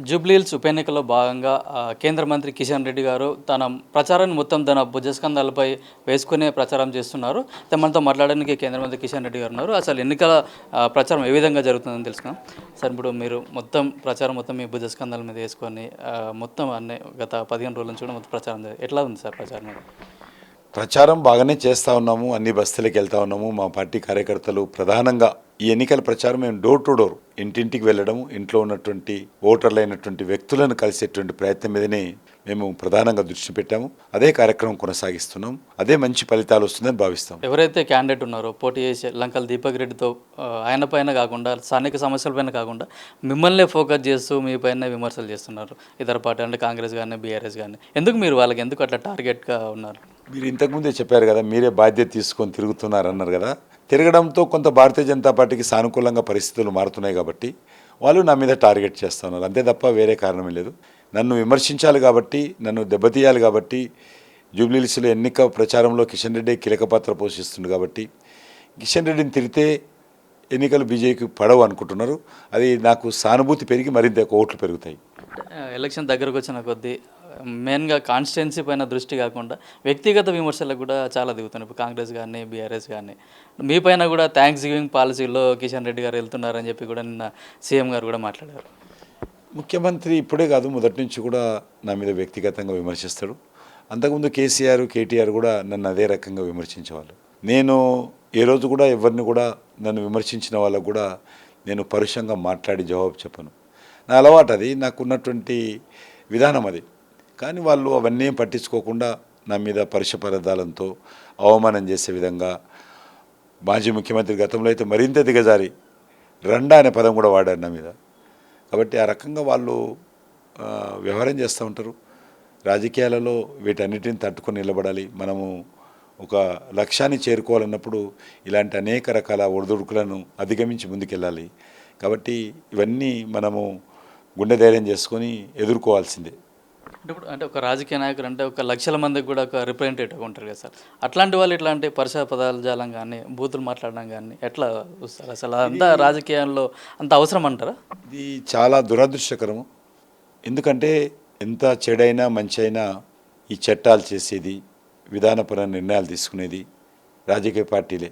జూబ్లీహిల్స్ ఉప ఎన్నికల్లో భాగంగా కేంద్ర మంత్రి కిషన్ రెడ్డి గారు తన ప్రచారాన్ని మొత్తం తన భుజస్కంధాలపై వేసుకునే ప్రచారం చేస్తున్నారు. మనతో మాట్లాడడానికి కేంద్ర మంత్రి కిషన్ రెడ్డి గారు ఉన్నారు. అసలు ఎన్నికల ప్రచారం ఏ విధంగా జరుగుతుందని తెలుసుకుందాం. సార్, ఇప్పుడు మీరు ప్రచారం మొత్తం మీ భుజస్కంధాల మీద వేసుకొని మొత్తం అన్ని గత 15 రోజుల నుంచి కూడా మొత్తం ప్రచారం ఎట్లా ఉంది సార్ ప్రచారం మీద? ప్రచారం బాగానే చేస్తూ ఉన్నాము. అన్ని బస్తీలకు వెళ్తూ ఉన్నాము. మా పార్టీ కార్యకర్తలు ప్రధానంగా ఈ ఎన్నికల ప్రచారం మేము డోర్ టు డోర్ ఇంటింటికి వెళ్ళడము, ఇంట్లో ఉన్నటువంటి ఓటర్లు అయినటువంటి వ్యక్తులను కలిసేటువంటి ప్రయత్నం మీదనే మేము ప్రధానంగా దృష్టి పెట్టాము. అదే కార్యక్రమం కొనసాగిస్తున్నాం. అదే మంచి ఫలితాలు వస్తుందని భావిస్తాం. ఎవరైతే క్యాండిడేట్ ఉన్నారో పోటీ చేసే లంకల్ దీపక్ రెడ్డితో ఆయన పైన కాకుండా స్థానిక సమస్యలపైన కాకుండా మిమ్మల్ని ఫోకస్ చేస్తూ మీ పైన విమర్శలు చేస్తున్నారు ఇతర పార్టీ అంటే కాంగ్రెస్ కానీ బీఆర్ఎస్ కానీ. ఎందుకు మీరు వాళ్ళకి ఎందుకు అట్లా టార్గెట్గా ఉన్నారు? మీరు ఇంతకుముందే చెప్పారు కదా, మీరే బాధ్యత తీసుకొని తిరుగుతున్నారు అన్నారు కదా. తిరగడంతో కొంత భారతీయ జనతా పార్టీకి సానుకూలంగా పరిస్థితులు మారుతున్నాయి కాబట్టి వాళ్ళు నా మీద టార్గెట్ చేస్తున్నారు. అంతే తప్ప వేరే కారణమే లేదు. నన్ను విమర్శించాలి కాబట్టి, నన్ను దెబ్బతీయాలి కాబట్టి, జూబ్లీహిల్స్లో ఎన్నిక ప్రచారంలో కిషన్ రెడ్డి కీలక పాత్ర పోషిస్తుంది కాబట్టి కిషన్ రెడ్డిని తిరిగితే ఎన్నికలు బీజేపీకి పడవు అనుకుంటున్నారు. అది నాకు సానుభూతి పెరిగి మరింత ఓట్లు పెరుగుతాయి. ఎలక్షన్ దగ్గరకు వచ్చిన కొద్దీ మెయిన్గా కాన్స్టిట్యున్సీ పైన దృష్టి కాకుండా వ్యక్తిగత విమర్శలకు కూడా చాలా దిగుతున్నాయి. ఇప్పుడు కాంగ్రెస్ కానీ బీఆర్ఎస్ కానీ మీ పైన కూడా థ్యాంక్స్ గివింగ్ పాలసీలో కిషన్ రెడ్డి గారు వెళ్తున్నారని చెప్పి కూడా నిన్న సీఎం గారు కూడా మాట్లాడారు. ముఖ్యమంత్రి ఇప్పుడే కాదు, మొదటి నుంచి కూడా నా మీద వ్యక్తిగతంగా విమర్శిస్తాడు. అంతకుముందు కేసీఆర్, కేటీఆర్ కూడా నన్ను అదే రకంగా విమర్శించేవాళ్ళు. నేను ఏ రోజు కూడా ఎవరిని కూడా నన్ను విమర్శించిన వాళ్ళకు కూడా నేను పరుషంగా మాట్లాడి జవాబు చెప్పను. నా అలవాటు అది, నాకున్నటువంటి విధానం అది. కానీ వాళ్ళు అవన్నీ పట్టించుకోకుండా నా మీద పరుష పదాలతో అవమానం చేసే విధంగా, మాజీ ముఖ్యమంత్రి గతంలో అయితే మరింత దిగజారి రండా అనే పదం కూడా వాడారు నా మీద. కాబట్టి ఆ రకంగా వాళ్ళు వ్యవహారం చేస్తూ ఉంటారు. రాజకీయాలలో వీటన్నిటిని తట్టుకొని నిలబడాలి. మనము ఒక లక్ష్యాన్ని చేరుకోవాలన్నప్పుడు ఇలాంటి అనేక రకాల ఒడిదుడుకులను అధిగమించి ముందుకెళ్ళాలి. కాబట్టి ఇవన్నీ మనము గుండె ధైర్యం చేసుకొని ఎదుర్కోవాల్సిందే. అంటే ఒక రాజకీయ నాయకుడు అంటే ఒక లక్షల మందికి కూడా ఒక రిప్రజెంటేటివ్ ఉంటారు కదా సార్. అట్లాంటి వాళ్ళు ఇట్లాంటి పరుష పదాల జాలం కానీ బూతులు మాట్లాడడం కానీ ఎట్లా చూస్తారు? అసలు అంతా రాజకీయాల్లో అంత అవసరం అంటారా? ఇది చాలా దురదృష్టకరము. ఎందుకంటే ఎంత చెడైనా మంచి అయినా ఈ చట్టాలు చేసేది, విధానపరమైన నిర్ణయాలు తీసుకునేది రాజకీయ పార్టీలే.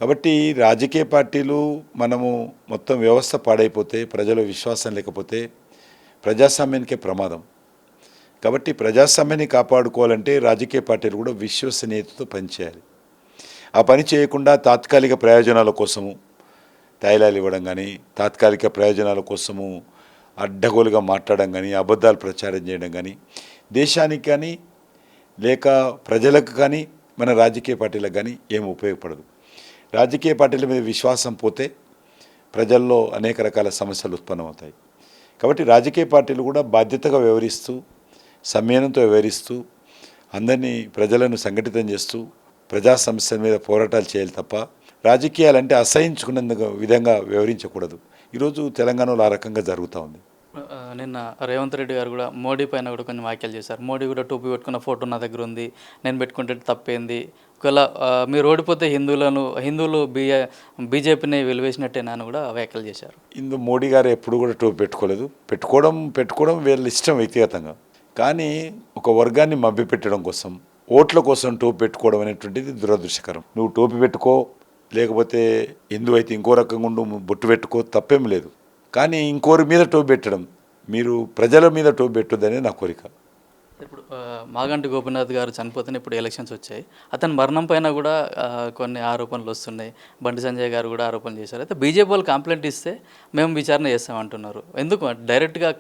కాబట్టి రాజకీయ పార్టీలు మనము మొత్తం వ్యవస్థ పాడైపోతే, ప్రజల విశ్వాసం లేకపోతే ప్రజాస్వామ్యానికే ప్రమాదం. కాబట్టి ప్రజాస్వామ్యాన్ని కాపాడుకోవాలంటే రాజకీయ పార్టీలు కూడా విశ్వసనీయతతో పనిచేయాలి. ఆ పని చేయకుండా తాత్కాలిక ప్రయోజనాల కోసము తైలాలు ఇవ్వడం కానీ, తాత్కాలిక ప్రయోజనాల కోసము అడ్డగోలుగా మాట్లాడడం కానీ, అబద్ధాలు ప్రచారం చేయడం కానీ దేశానికి కానీ లేక ప్రజలకు కానీ మన రాజకీయ పార్టీలకు కానీ ఏమి ఉపయోగపడదు. రాజకీయ పార్టీల మీద విశ్వాసం పోతే ప్రజల్లో అనేక రకాల సమస్యలు ఉత్పన్నమవుతాయి. కాబట్టి రాజకీయ పార్టీలు కూడా బాధ్యతగా వ్యవహరిస్తూ, సంయమనంతో వ్యవహరిస్తూ, అందరినీ ప్రజలను సంఘటితం చేస్తూ ప్రజా సమస్యల మీద పోరాటాలు చేయాలి తప్ప రాజకీయాలంటే అసహించుకున్నందుకు విధంగా వ్యవహరించకూడదు. ఈరోజు తెలంగాణలో ఆ రకంగా జరుగుతూ ఉంది. నిన్న రేవంత్ రెడ్డి గారు కూడా మోడీ పైన కూడా కొన్ని వ్యాఖ్యలు చేశారు. మోడీ కూడా టోపీ పెట్టుకున్న ఫోటో నా దగ్గర ఉంది, నేను పెట్టుకుంటే తప్పేంది, ఒకవేళ మీరు ఓడిపోతే హిందువులు బీజేపీని వెలివేసినట్టేనా అని కూడా వ్యాఖ్యలు చేశారు. మోడీ గారు ఎప్పుడు కూడా టోపీ పెట్టుకోలేదు. పెట్టుకోవడం వీళ్ళ ఇష్టం వ్యక్తిగతంగా. కానీ ఒక వర్గాన్ని మభ్యపెట్టడం కోసం, ఓట్ల కోసం టోపీ పెట్టుకోవడం అనేటువంటిది దురదృష్టకరం. నువ్వు టోపీ పెట్టుకో, లేకపోతే హిందూ అయితే ఇంకో రకంగా ఉండు, బొట్టు పెట్టుకో, తప్పేం లేదు. కానీ ఇంకోరి మీద టోపీ పెట్టడం, మీరు ప్రజల మీద టోపీ పెట్టొద్దనే నా కోరిక. ఇప్పుడు మాగంటి గోపీనాథ్ గారు చనిపోతేనే ఇప్పుడు ఎలక్షన్స్ వచ్చాయి. అతని మరణం పైన కూడా కొన్ని ఆరోపణలు వస్తున్నాయి. బండి సంజయ్ గారు కూడా ఆరోపణలు చేశారు. అయితే బీజేపీ వాళ్ళు కంప్లైంట్ ఇస్తే మేము విచారణ చేస్తామంటున్నారు. ఎందుకు డైరెక్ట్గా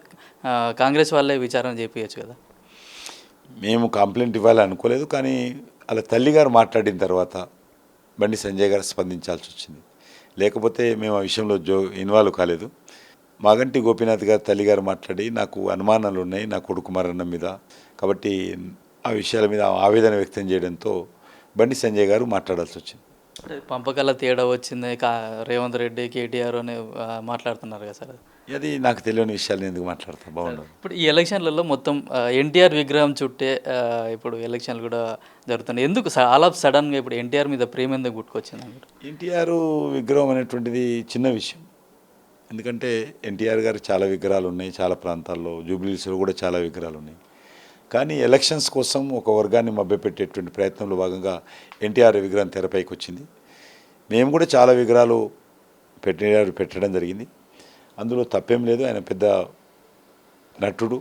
కాంగ్రెస్ వాళ్ళే విచారణ చేయించచ్చు కదా? మేము కంప్లైంట్ ఇవ్వాలి అనుకోలేదు. కానీ అలా తల్లిగారు మాట్లాడిన తర్వాత బండి సంజయ్ గారు స్పందించాల్సి వచ్చింది. లేకపోతే మేము ఆ విషయంలో ఇన్వాల్వ్ కాలేదు. మాగంటి గోపీనాథ్ గారు తల్లిగారు మాట్లాడి నాకు అనుమానాలు ఉన్నాయి నా కొడుకు మరణం మీద, కాబట్టి ఆ విషయాల మీద ఆవేదన వ్యక్తం చేయడంతో బండి సంజయ్ గారు మాట్లాడాల్సి వచ్చింది. పంపకాల తేడా వచ్చింది రేవంత్ రెడ్డి కేటీఆర్ అని మాట్లాడుతున్నారు కదా సార్. అది నాకు తెలియని విషయాలు ఎందుకు మాట్లాడతా, బాగుండదు. ఇప్పుడు ఈ ఎలక్షన్లలో మొత్తం ఎన్టీఆర్ విగ్రహం చుట్టే ఇప్పుడు ఎలక్షన్లు కూడా జరుగుతున్నాయి. ఎందుకు ఆల్ ఆఫ్ సడన్గా ఇప్పుడు ఎన్టీఆర్ మీద ప్రేమ ఎందుకు గుట్టుకొచ్చింది? ఎన్టీఆర్ విగ్రహం అనేటువంటిది చిన్న విషయం. ఎందుకంటే ఎన్టీఆర్ గారికి చాలా విగ్రహాలు ఉన్నాయి, చాలా ప్రాంతాల్లో జూబ్లీహిల్స్లో కూడా చాలా విగ్రహాలు ఉన్నాయి. కానీ ఎలక్షన్స్ కోసం ఒక వర్గాన్ని మభ్యపెట్టేటువంటి ప్రయత్నంలో భాగంగా ఎన్టీఆర్ విగ్రహం తెరపైకి వచ్చింది. మేము కూడా చాలా విగ్రహాలు పెట్టడం జరిగింది. అందులో తప్పేం లేదు. ఆయన పెద్ద నటుడు,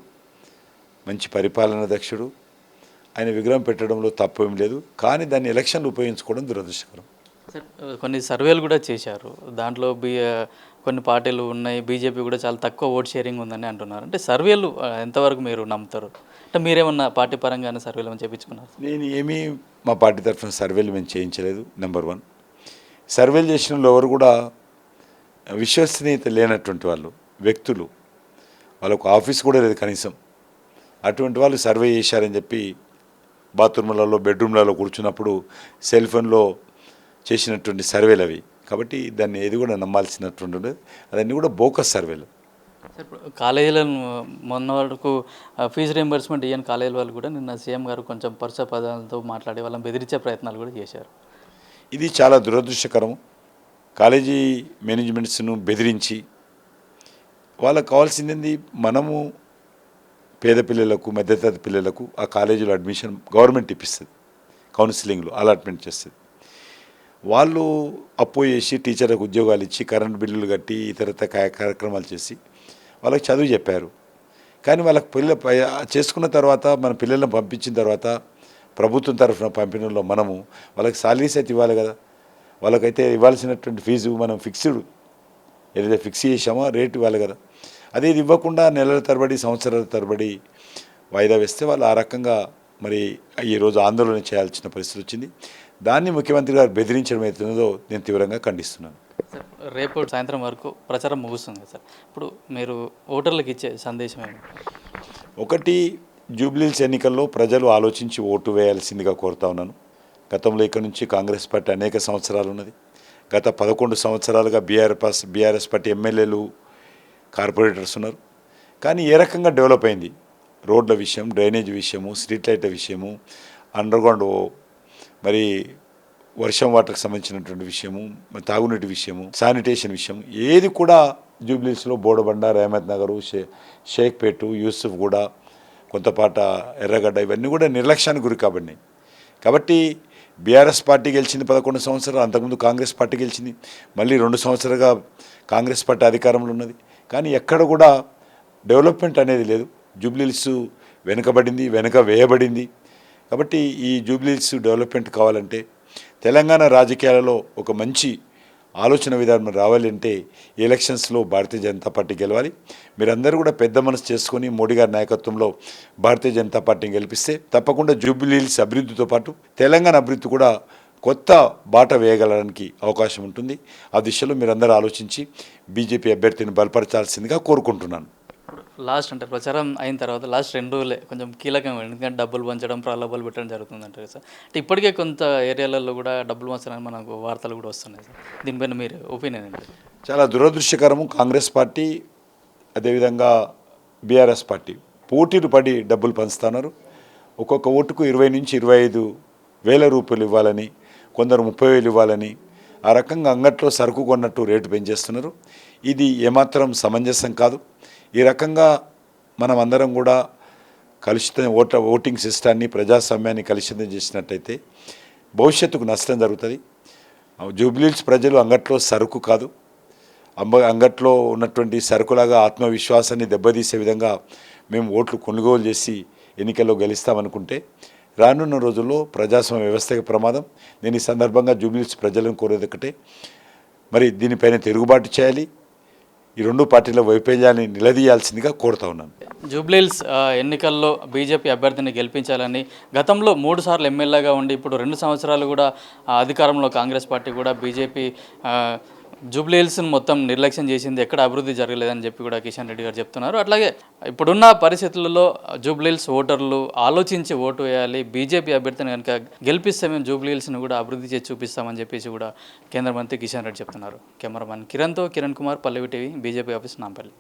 మంచి పరిపాలన దక్షుడు. ఆయన విగ్రహం పెట్టడంలో తప్పేం లేదు. కానీ దాన్ని ఎలక్షన్లు ఉపయోగించుకోవడం దురదృష్టకరం. సార్ కొన్ని సర్వేలు కూడా చేశారు. దాంట్లో కొన్ని పార్టీలు ఉన్నాయి, బీజేపీ కూడా చాలా తక్కువ ఓట్ షేరింగ్ ఉందని అంటున్నారు. అంటే సర్వేలు ఎంతవరకు మీరు నమ్ముతారు? అంటే మీరేమన్నా పార్టీ పరంగానే సర్వేలు ఏమైనా చేయించుకున్నారు? నేను ఏమీ మా పార్టీ తరఫున సర్వేలు మేము చేయించలేదు. నెంబర్ 1, సర్వేలు చేసిన వాళ్ళు ఎవరు కూడా విశ్వసనీయత లేనటువంటి వాళ్ళు, వ్యక్తులు. వాళ్ళకు ఆఫీస్ కూడా లేదు కనీసం. అటువంటి వాళ్ళు సర్వే చేశారని చెప్పి బాత్రూమ్లలో, బెడ్రూమ్లలో కూర్చున్నప్పుడు సెల్ ఫోన్లో చేసినటువంటి సర్వేలు అవి. కాబట్టి దాన్ని ఏది కూడా నమ్మాల్సినటువంటి అదన్నీ కూడా బోకస్ సర్వేలు. ఇప్పుడు కాలేజీలను మొన్న వరకు ఫీజు రీంబర్స్మెంట్ ఇవ్వని కాలేజీల వాళ్ళు కూడా నిన్న సీఎం గారు కొంచెం పరుష పదాలతో మాట్లాడి వాళ్ళని బెదిరించే ప్రయత్నాలు కూడా చేశారు. ఇది చాలా దురదృష్టకరం. కాలేజీ మేనేజ్మెంట్స్ను బెదిరించి వాళ్ళకు కావాల్సింది మనము పేద పిల్లలకు, మధ్యతరగతి పిల్లలకు ఆ కాలేజీలో అడ్మిషన్ గవర్నమెంట్ ఇప్పిస్తుంది, కౌన్సిలింగ్లో అలాట్మెంట్ చేస్తుంది. వాళ్ళు అప్పు చేసి టీచర్లకు ఉద్యోగాలు ఇచ్చి కరెంట్ బిల్లులు కట్టి ఇతరత కార్యక్రమాలు చేసి వాళ్ళకి చదువు చెప్పారు. కానీ వాళ్ళకి చేసుకున్న తర్వాత మన పిల్లలను పంపించిన తర్వాత ప్రభుత్వం తరఫున పంపిణీలో మనము వాళ్ళకి సాలరీస్ అయితే ఇవ్వాలి కదా. వాళ్ళకైతే ఇవ్వాల్సినటువంటి ఫీజు మనం ఫిక్స్డ్ ఏదైతే ఫిక్స్ చేసామో రేటు ఇవ్వాలి కదా. అదే ఇది ఇవ్వకుండా నెలల తరబడి, సంవత్సరాల తరబడి వాయిదా వేస్తే వాళ్ళు ఆ రకంగా మరి ఈరోజు ఆందోళన చేయాల్సిన పరిస్థితి వచ్చింది. దాన్ని ముఖ్యమంత్రి గారు బెదిరించడం అవుతుందో నేను తీవ్రంగా ఖండిస్తున్నాను. సార్ రేపు సాయంత్రం వరకు ప్రచారం ముగుస్తుంది సార్. ఇప్పుడు మీరు ఓటర్లకు ఇచ్చే సందేశం ఏమి? ఒకటి, జూబ్లీహిల్స్ ఎన్నికల్లో ప్రజలు ఆలోచించి ఓటు వేయాల్సిందిగా కోరుతా ఉన్నాను. గతంలో ఇక్కడ నుంచి కాంగ్రెస్ పార్టీ అనేక సంవత్సరాలు ఉన్నది. గత 11 సంవత్సరాలుగా బీఆర్ఎస్ పార్టీ ఎమ్మెల్యేలు, కార్పొరేటర్స్ ఉన్నారు. కానీ ఏ రకంగా డెవలప్ అయింది? రోడ్ల విషయం, డ్రైనేజ్ విషయము, స్ట్రీట్ లైట్ల విషయము, అండర్గ్రౌండ్ మరి వర్షం వాటర్కి సంబంధించినటువంటి విషయము, తాగునీటి విషయము, శానిటేషన్ విషయం ఏది కూడా జూబ్లీహిల్స్లో బోడబండ, రహమత్ నగరు, షేక్పేట, యూసుఫ్ కూడా, కొంతపాట, ఎర్రగడ్డ ఇవన్నీ కూడా నిర్లక్ష్యానికి గురి కాబడినాయి. కాబట్టి బీఆర్ఎస్ పార్టీ గెలిచింది 11 సంవత్సరాలు, అంతకుముందు కాంగ్రెస్ పార్టీ గెలిచింది, మళ్ళీ 2 సంవత్సరాలుగా కాంగ్రెస్ పార్టీ అధికారంలో ఉన్నది. కానీ ఎక్కడ కూడా డెవలప్మెంట్ అనేది లేదు. జూబ్లీహిల్స్ వెనుకబడింది, వెనుక వేయబడింది. కాబట్టి ఈ జూబ్లీహిల్స్ డెవలప్మెంట్ కావాలంటే, తెలంగాణ రాజకీయాలలో ఒక మంచి ఆలోచన విధానం రావాలంటే ఎలక్షన్స్లో భారతీయ జనతా పార్టీ గెలవాలి. మీరందరూ కూడా పెద్ద మనసు చేసుకొని మోడీ గారి నాయకత్వంలో భారతీయ జనతా పార్టీని గెలిపిస్తే తప్పకుండా జూబ్లీహిల్స్ అభివృద్ధితో పాటు తెలంగాణ అభివృద్ధి కూడా కొత్త బాట వేయగలడానికి అవకాశం ఉంటుంది. ఆ దిశలో మీరందరూ ఆలోచించి బీజేపీ అభ్యర్థిని బలపరచాల్సిందిగా కోరుకుంటున్నాను. లాస్ట్ అంటే ప్రచారం అయిన తర్వాత లాస్ట్ 2 రోజులే కొంచెం కీలకంగా, ఎందుకంటే డబ్బులు పంచడం, ప్రలోభాలు పెట్టడం జరుగుతుందంటారు సార్. అంటే ఇప్పటికే కొంత ఏరియాలలో కూడా డబ్బులు పంచడానికి మనకు వార్తలు కూడా వస్తున్నాయి సార్. దీనిపైన మీరు ఒపీనియన్ ఏంటి? చాలా దురదృష్టకరము. కాంగ్రెస్ పార్టీ అదేవిధంగా బీఆర్ఎస్ పార్టీ పోటీలు పడి డబ్బులు పంచుతున్నారు. ఒక్కొక్క ఓటుకు 20 నుంచి 25 వేల రూపాయలు ఇవ్వాలని, కొందరు 30,000 ఇవ్వాలని, ఆ రకంగా అంగట్లో సరుకు కొన్నట్టు రేటు పెంచేస్తున్నారు. ఇది ఏమాత్రం సమంజసం కాదు. ఈ రకంగా మనం అందరం కూడా ఓటింగ్ సిస్టాన్ని, ప్రజాస్వామ్యాన్ని కలుషితం చేసినట్టయితే భవిష్యత్తుకు నష్టం జరుగుతుంది. జూబ్లీహిల్స్ ప్రజలు అంగట్లో సరుకు కాదు, అంగట్లో ఉన్నటువంటి సరుకులాగా ఆత్మవిశ్వాసాన్ని దెబ్బతీసే విధంగా మేము ఓట్లు కొనుగోలు చేసి ఎన్నికల్లో గెలుస్తామనుకుంటే రానున్న రోజుల్లో ప్రజాస్వామ్య వ్యవస్థకి ప్రమాదం. నేను ఈ సందర్భంగా జూబ్లీహిల్స్ ప్రజలను కోరేది ఒకటే, మరి దీనిపైన తిరుగుబాటు చేయాలి. ఈ 2 పార్టీల వైఫల్యాన్ని నిలదీయాల్సిందిగా కోరుతా ఉన్నాను. జూబ్లీహిల్స్ ఎన్నికల్లో బీజేపీ అభ్యర్థిని గెలిపించాలని గతంలో 3 సార్లు ఎమ్మెల్యేగా ఉండి ఇప్పుడు 2 సంవత్సరాలు కూడా అధికారంలో కాంగ్రెస్ పార్టీ కూడా బీజేపీ జూబ్లీహిల్స్ని మొత్తం నిర్లక్ష్యం చేసింది, ఎక్కడ అభివృద్ధి జరగలేదని చెప్పి కూడా కిషన్ రెడ్డి గారు చెప్తున్నారు. అట్లాగే ఇప్పుడున్న పరిస్థితులలో జూబ్లీహిల్స్ ఓటర్లు ఆలోచించి ఓటు వేయాలి, బీజేపీ అభ్యర్థిని కనుక గెలిపిస్తే మేము జూబ్లీహిల్స్ని కూడా అభివృద్ధి చేసి చూపిస్తామని చెప్పేసి కూడా కేంద్ర మంత్రి కిషన్ రెడ్డి చెప్తున్నారు. కెమెరామెన్ కిరణ్తో కిరణ్ కుమార్, పల్లవి టీవీ, బీజేపీ ఆఫీస్, నాంపల్లి.